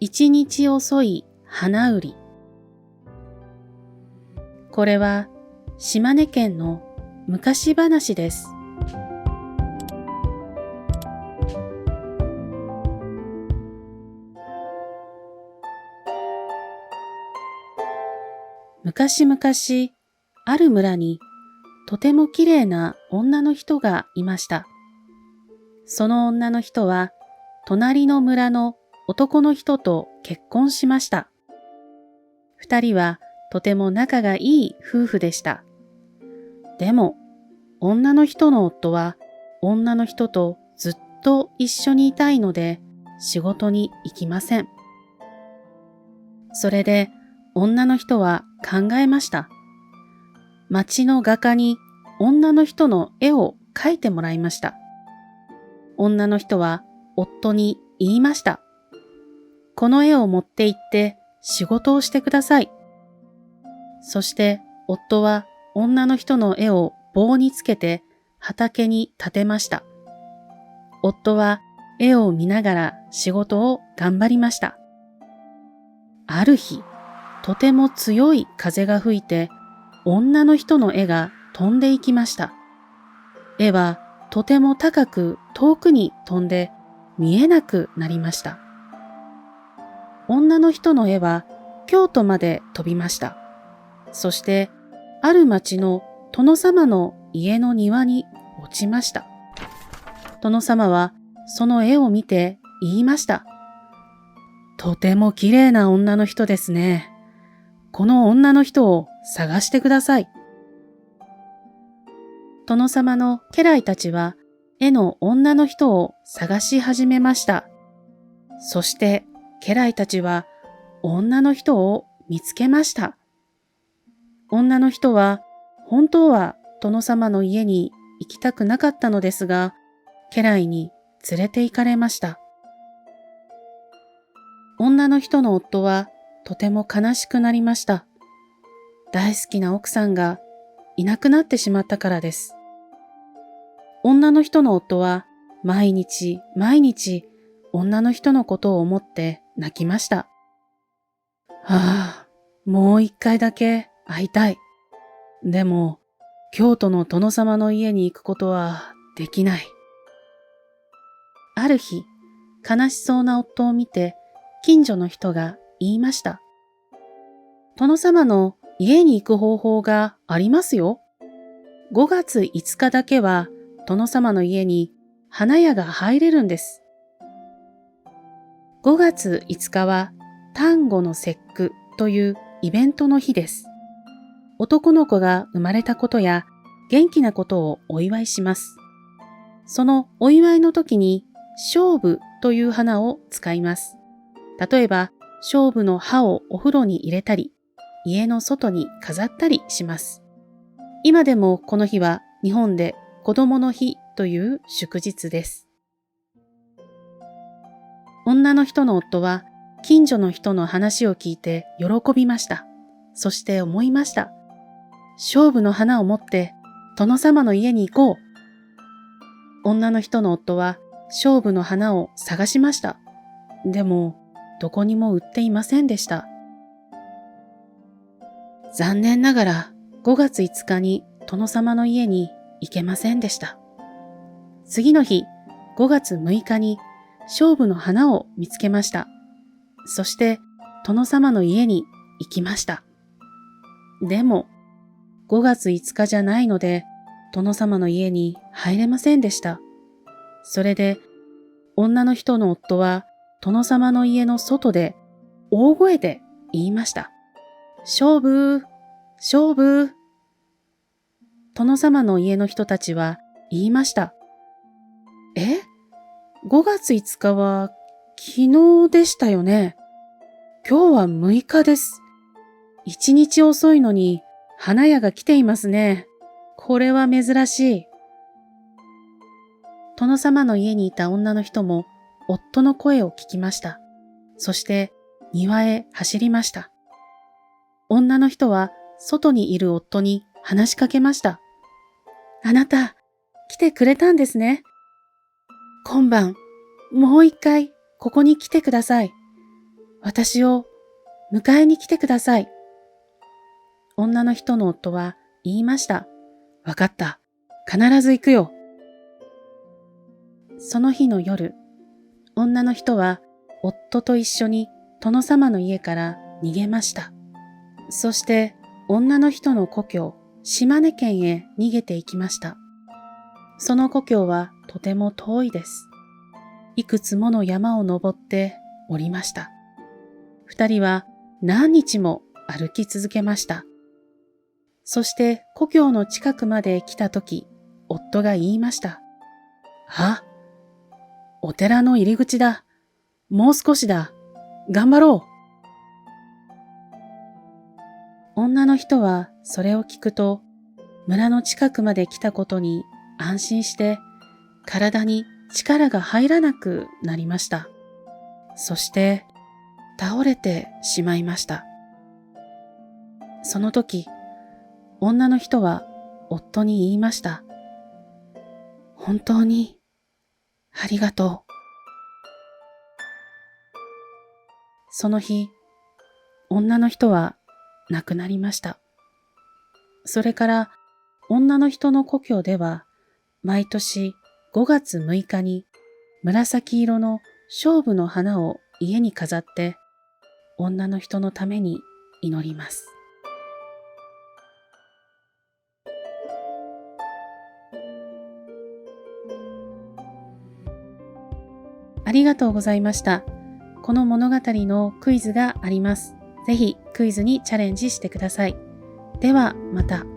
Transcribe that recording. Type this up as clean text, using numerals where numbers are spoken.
一日遅い花売り。これは島根県の昔話です。昔々、ある村にとてもきれいな女の人がいました。その女の人は隣の村の男の人と結婚しました。二人はとても仲がいい夫婦でした。でも、女の人の夫は女の人とずっと一緒にいたいので仕事に行きません。それで女の人は考えました。町の画家に女の人の絵を描いてもらいました。女の人は夫に言いました。この絵を持って行って仕事をしてください。そして夫は女の人の絵を棒につけて畑に立てました。夫は絵を見ながら仕事を頑張りました。ある日、とても強い風が吹いて女の人の絵が飛んでいきました。絵はとても高く遠くに飛んで見えなくなりました。女の人の絵は京都まで飛びました。そしてある町の殿様の家の庭に落ちました。殿様はその絵を見て言いました。とても綺麗な女の人ですね。この女の人を探してください。殿様の家来たちは絵の女の人を探し始めました。そして家来たちは女の人を見つけました。女の人は本当は殿様の家に行きたくなかったのですが、家来に連れて行かれました。女の人の夫はとても悲しくなりました。大好きな奥さんがいなくなってしまったからです。女の人の夫は毎日女の人のことを思って泣きました。もう一回だけ会いたい。でも、京都の殿様の家に行くことはできない。ある日、悲しそうな夫を見て、近所の人が言いました。殿様の家に行く方法がありますよ。5月5日だけは殿様の家に花屋が入れるんです。5月5日は端午の節句というイベントの日です。男の子が生まれたことや元気なことをお祝いします。そのお祝いの時に菖蒲という花を使います。例えば、菖蒲の葉をお風呂に入れたり、家の外に飾ったりします。今でもこの日は日本で子供の日という祝日です。女の人の夫は近所の人の話を聞いて喜びました。そして思いました。菖蒲の花を持って殿様の家に行こう。女の人の夫は菖蒲の花を探しました。でも、どこにも売っていませんでした。残念ながら5月5日に殿様の家に行けませんでした。次の日、5月6日に菖蒲の花を見つけました。そして殿様の家に行きました。でも、5月5日じゃないので、殿様の家に入れませんでした。それで、女の人の夫は殿様の家の外で大声で言いました。菖蒲、菖蒲。殿様の家の人たちは言いました。5月5日は昨日でしたよね。今日は6日です。1日遅いのに花屋が来ていますね。これは珍しい。殿様の家にいた女の人も夫の声を聞きました。そして庭へ走りました。女の人は外にいる夫に話しかけました。あなた、来てくれたんですね。今晩、もう一回ここに来てください。私を迎えに来てください。女の人の夫は言いました。わかった。必ず行くよ。その日の夜、女の人は夫と一緒に殿様の家から逃げました。そして女の人の故郷、島根県へ逃げていきました。その故郷はとても遠いです。いくつもの山を登って降りました。二人は何日も歩き続けました。そして故郷の近くまで来たとき、夫が言いました。あ、お寺の入り口だ。もう少しだ。頑張ろう。女の人はそれを聞くと、村の近くまで来たことに安心して体に力が入らなくなりました。そして倒れてしまいました。その時、女の人は夫に言いました。本当にありがとう。その日、女の人は亡くなりました。それから女の人の故郷では毎年5月6日に紫色の菖蒲の花を家に飾って女の人のために祈ります。ありがとうございました。この物語のクイズがあります。ぜひクイズにチャレンジしてください。ではまた。